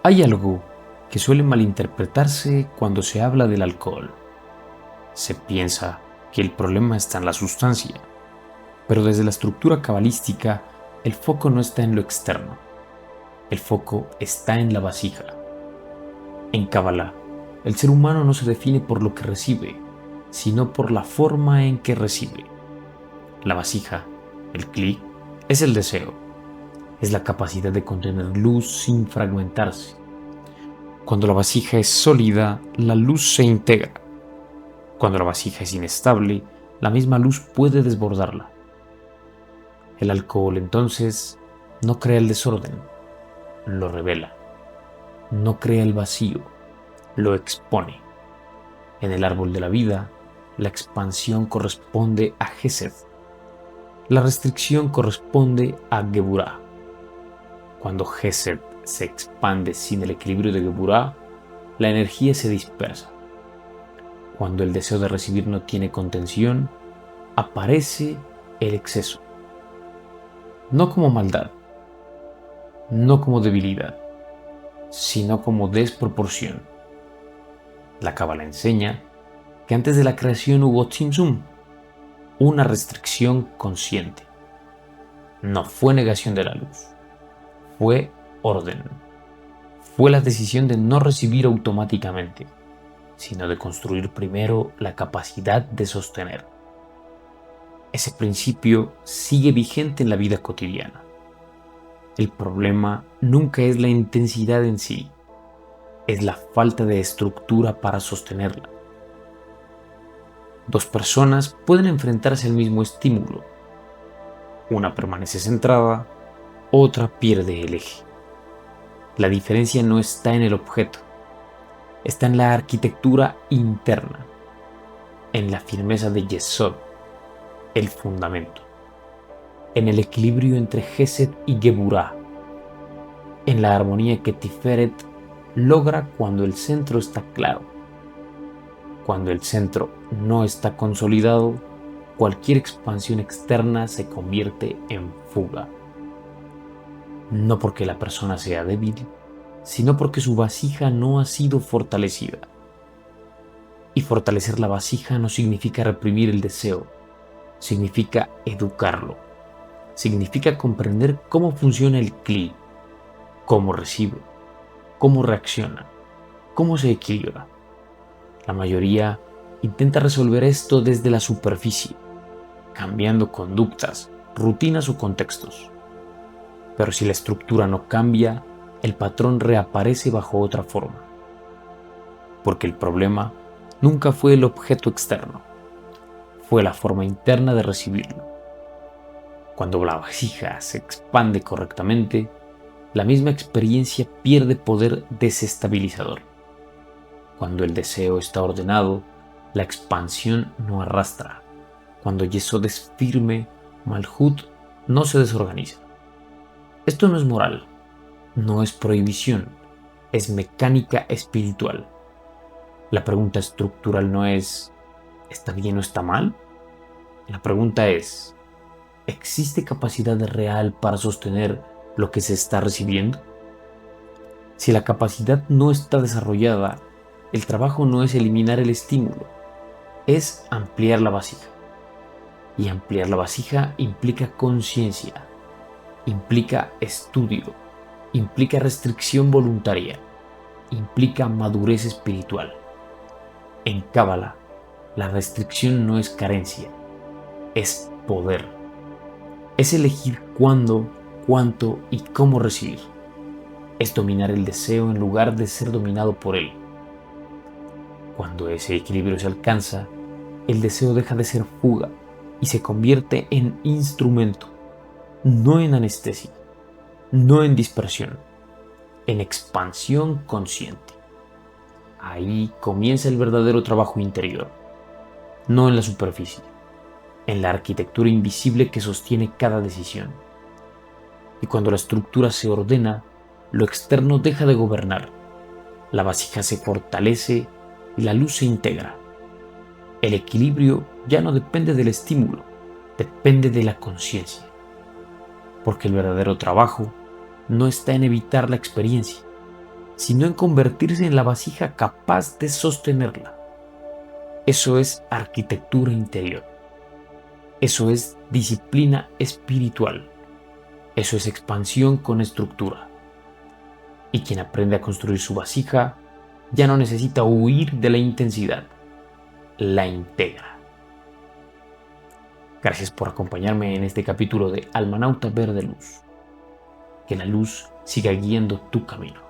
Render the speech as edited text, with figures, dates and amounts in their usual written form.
Hay algo que suele malinterpretarse cuando se habla del alcohol. Se piensa que el problema está en la sustancia, pero desde la estructura cabalística, el foco no está en lo externo, el foco está en la vasija. En Cábala, el ser humano no se define por lo que recibe, sino por la forma en que recibe. La vasija, el cli, es el deseo, es la capacidad de contener luz sin fragmentarse. Cuando la vasija es sólida, la luz se integra. Cuando la vasija es inestable, la misma luz puede desbordarla. El alcohol, entonces, no crea el desorden, lo revela. No crea el vacío, lo expone. En el árbol de la vida, la expansión corresponde a Gesed. La restricción corresponde a Geburah. Cuando Gesed se expande sin el equilibrio de Geburah, la energía se dispersa. Cuando el deseo de recibir no tiene contención, aparece el exceso. No como maldad, no como debilidad, sino como desproporción. La Cábala enseña que antes de la creación hubo tzimtzum, una restricción consciente. No fue negación de la luz, fue orden. Fue la decisión de no recibir automáticamente, sino de construir primero la capacidad de sostener. Ese principio sigue vigente en la vida cotidiana. El problema nunca es la intensidad en sí, es la falta de estructura para sostenerla. Dos personas pueden enfrentarse al mismo estímulo. Una permanece centrada, otra pierde el eje. La diferencia no está en el objeto, está en la arquitectura interna, en la firmeza de Yesod, el fundamento, en el equilibrio entre Gesed y Geburah, en la armonía que Tiferet logra cuando el centro está claro. Cuando el centro no está consolidado, cualquier expansión externa se convierte en fuga. No porque la persona sea débil, sino porque su vasija no ha sido fortalecida. Y fortalecer la vasija no significa reprimir el deseo, significa educarlo, significa comprender cómo funciona el cli, cómo recibe, cómo reacciona, cómo se equilibra. La mayoría intenta resolver esto desde la superficie, cambiando conductas, rutinas o contextos. Pero si la estructura no cambia, el patrón reaparece bajo otra forma. Porque el problema nunca fue el objeto externo, fue la forma interna de recibirlo. Cuando la vasija se expande correctamente, la misma experiencia pierde poder desestabilizador. Cuando el deseo está ordenado, la expansión no arrastra. Cuando Yesod es firme, Malhut no se desorganiza. Esto no es moral, no es prohibición, es mecánica espiritual. La pregunta estructural no es ¿está bien o está mal? La pregunta es ¿existe capacidad real para sostener lo que se está recibiendo? Si la capacidad no está desarrollada, el trabajo no es eliminar el estímulo, es ampliar la vasija. Y ampliar la vasija implica conciencia, implica estudio, implica restricción voluntaria, implica madurez espiritual. En Cábala, la restricción no es carencia, es poder. Es elegir cuándo, cuánto y cómo recibir. Es dominar el deseo en lugar de ser dominado por él. Cuando ese equilibrio se alcanza, el deseo deja de ser fuga y se convierte en instrumento, no en anestesia, no en dispersión, en expansión consciente. Ahí comienza el verdadero trabajo interior, no en la superficie, en la arquitectura invisible que sostiene cada decisión. Y cuando la estructura se ordena, lo externo deja de gobernar, la vasija se fortalece y la luz se integra. El equilibrio ya no depende del estímulo, depende de la conciencia. Porque el verdadero trabajo no está en evitar la experiencia, sino en convertirse en la vasija capaz de sostenerla. Eso es arquitectura interior. Eso es disciplina espiritual. Eso es expansión con estructura. Y quien aprende a construir su vasija ya no necesita huir de la intensidad, la integra. Gracias por acompañarme en este capítulo de Almanauta Verde Luz. Que la luz siga guiando tu camino.